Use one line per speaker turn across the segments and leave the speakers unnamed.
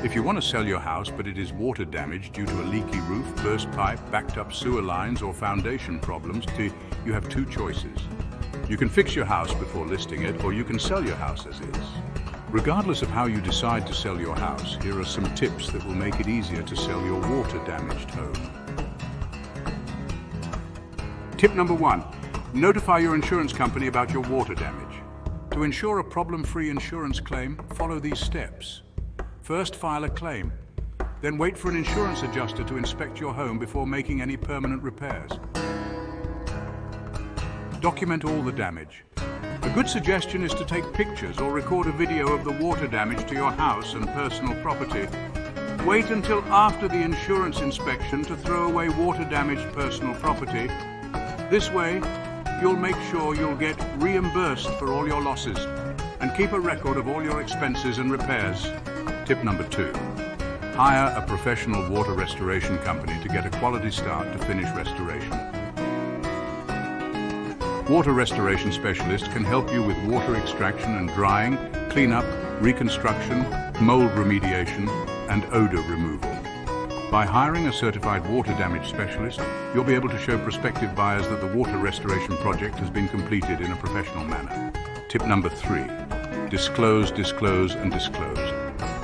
If you want to sell your house but it is water damaged due to a leaky roof, burst pipe, backed up sewer lines or foundation problems, you have two choices. You can fix your house before listing it, or you can sell your house as is. Regardless of how you decide to sell your house, here are some tips that will make it easier to sell your water damaged home. Tip number 1. Notify your insurance company about your water damage. To ensure a problem-free insurance claim, follow these steps. First, file a claim. Then wait for an insurance adjuster to inspect your home before making any permanent repairs. Document all the damage. A good suggestion is to take pictures or record a video of the water damage to your house and personal property. Wait until after the insurance inspection to throw away water-damaged personal property. This way, you'll make sure you'll get reimbursed for all your losses and keep a record of all your expenses and repairs. Tip number 2. Hire a professional water restoration company to get a quality start to finish restoration. Water restoration specialists can help you with water extraction and drying, cleanup, reconstruction, mold remediation, and odor removal. By hiring a certified water damage specialist, you'll be able to show prospective buyers that the water restoration project has been completed in a professional manner. Tip number 3. Disclose, disclose, and disclose.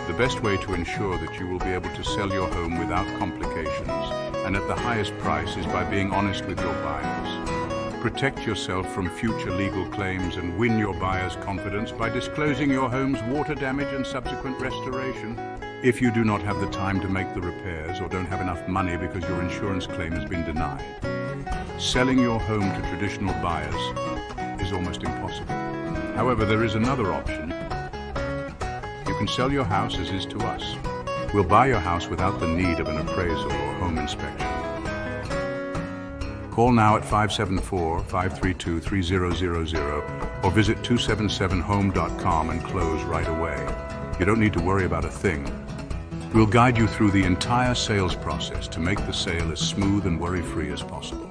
The best way to ensure that you will be able to sell your home without complications and at the highest price is by being honest with your buyers. Protect yourself from future legal claims and win your buyers' confidence by disclosing your home's water damage and subsequent restoration. If you do not have the time to make the repairs or don't have enough money because your insurance claim has been denied, selling your home to traditional buyers is almost impossible. However, there is another option. You can sell your house as is to us. We'll buy your house without the need of an appraisal or home inspection. Call now at 574-532-3000 or visit 277home.com and close right away. You don't need to worry about a thing. We'll guide you through the entire sales process to make the sale as smooth and worry-free as possible.